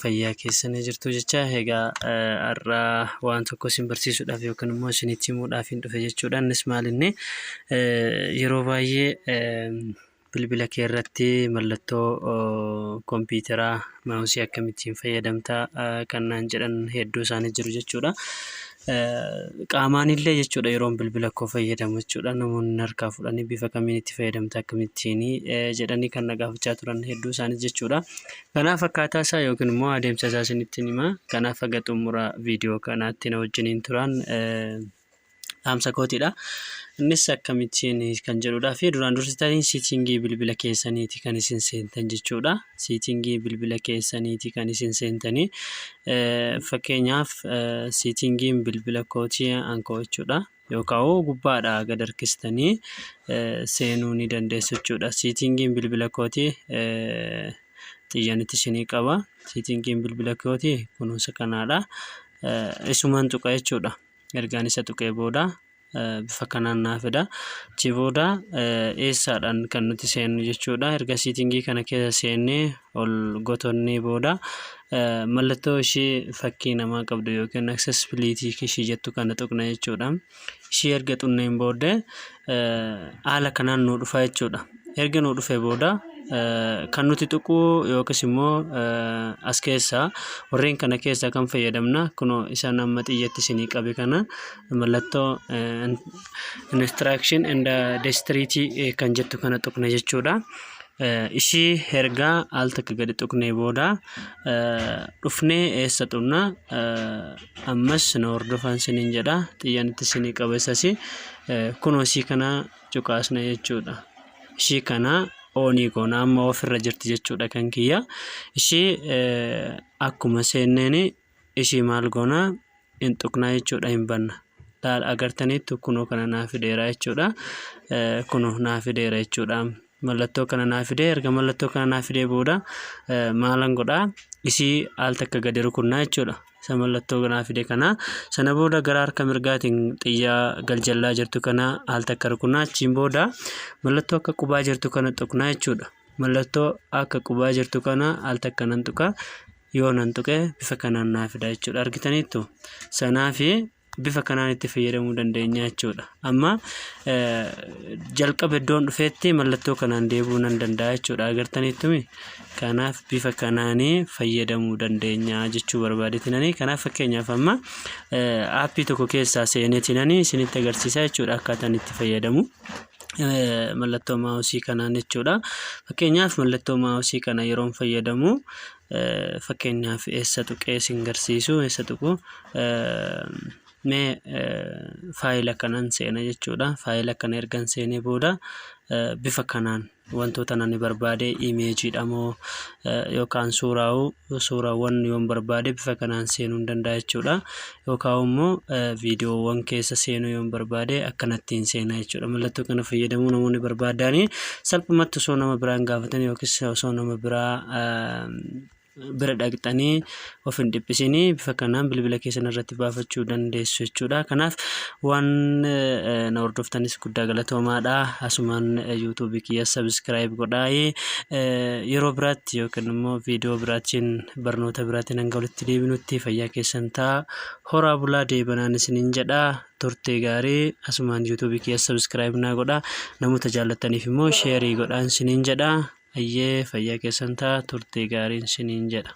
fayyaa keessanii jirtu jecha egaa har'a waan tokko isin barsiisuudhaaf yookiin immoo isinitti himuudhaaf hin dhufe jechuudha. Innis maalinni yeroo baay'ee bilbila kee irratti mallattoo kompiitaraa maawusii akkamittiin fayyadamtaa kan naan jedhan hedduu isaanii jiru jechuudha. Qaamaan illee jechuudha yeroon bilbila koo fayyadamu jechuudha. Namoonni harkaa fudhanii bifa kamiin itti fayyadamta akkamittiin jedhanii kan na gaafachaa turan hedduu isaanii jechuudha. Kanaaf akkaataa isaa yookiin immoo adeemsa isaa isinitti hima. Kanaaf haga xumura viidiyoo kanaatti na wajjiniin turan dhaamsa kootiidha. Innis akkamittiin kan jedhudha fi duraan dursitanii siitingii bilbila keessaniiti kan isin seentan jechuudha. Siitingii bilbila keessaniiti kan isin seentanii fakkeenyaaf siitingiin bilbila kootii ankoo jechuudha. Yookaan gubbaadhaa gad harkistanii seenuu ni dandeessu jechuudha. Siitingiin bilbila kootii xiyyaanitti isinii qaba. Siitingiin bilbila kootii kunuunsa kanaadha. Isumaan tuqa jechuudha. Ergaan isa tuqee booda bifa kanaan naafidha. Achi booda eessaadhaan kan nuti seennu jechuudha. Erga siitingii kana keessa seennee ol gotonnee booda mallattoo ishee fakkii namaa qabdu yookiin accessibility ishee jettu kana tuqna jechuudha. Ishee erga tuqneen booda haala kanaan nu dhufa jechuudha. Erga nu dhufee booda kan nuti tuquu yookiis immoo as keessaa warreen kana keessaa kan fayyadamna kunoo isaan amma xiyyatti isinii qabe kana mallattoo instruction and dexterity kan jettu kana tuqna jechuudha. Ishii ergaa al takka gadi tuqnee booda dhufnee eessa tuqna ammas na hordofaa isiniin jedha. Xiyyaanitti isinii qabe isasi kunoo ishii kana cuqaasna jechuudha. Ishii kana oonii goona amma ofirra jirti jechuudha kan kiyya. Ishii akkuma seenneeni ishii maal goona hin tuqnaa jechuudha, hin banna. Laal agartaniittu kunoo kana naa fideera jechuudha. Kunoo naa fideera jechuudha. Mallattoo kana naa fidee erga mallattoo kana naa fidee booda maalan godhaa ishii al takka gadi rukunnaa jechuudha. Isa mallattoo naa fidee kana sana booda gara harka mirgaatiin xiyyaa galjallaa jirtu kana al takka rukunnaa. Achiin booda mallattoo akka qubaa jirtu kana tuqnaa jechuudha. Mallattoo akka qubaa jirtu kana al takka nan tuqa. Yoo nan tuqe bifa kanaan naa fida jechuudha. Argitaniittu sanaa fi bifa kanaan itti fayyadamuu dandeenya jechuudha. Amma jalqaba iddoon dhufeetti mallattoo kanaan deebuu nan danda'a jechuudha. Agartaniittumi kanaaf bifa kanaanii fayyadamuu dandeenya jechuu barbaadetinanii. Kanaaf fakkeenyaaf amma aappii tokko keessaa seenetinanii isinitti agarsiisaa jechuudha akkaataan itti fayyadamu. Mallattoo maawusii kanaan jechuudha. Fakkeenyaaf mallattoo maawusii kana yeroon fayyadamu fakkeenyaaf eessa tuqee isin garsiisu eessa tuqu mee faayila kanaan seena jechuudha. Faayila kana ergan seenee booda bifa kanaan wantoota nani barbaade imeejiidha moo yookaan suuraawwan yoon barbaade bifa kanaan seenuu hin danda'a jechuudha. Yookaan immoo viidiyoowwan keessa seenuu yoon barbaade akkanattiin seena jechuudha. Mallattoo kana fayyadamuu namoonni barbaadanii salphumatti osoo nama biraan gaafatan yookiis osoo nama biraa bira dhaqxanii of hin dhiphisinii bifa kanaan bilbila keessan irratti baafachuu dandeessu jechuudha. Kanaaf waan na hordoftanis guddaa galatoomaadha. Asumaan yuutuubii kiyya sabskiraayib godhaa. Yeroo biraatti yookiin immoo viidiyoo biraatiin barnoota biraatiin hanga walitti deebinutti fayyaa keessan ta'a. Horaa bulaa deebanaan isiniin jedha. Turtii gaarii. Asumaan yuutuubii kiyya sabskiraayib naa godhaa. Namoota jaallattaniif immoo sheerii godhaan isiniin jedha. Ayyee fayyaa keessan ta'a. Turtii gaariin isiniin jedha.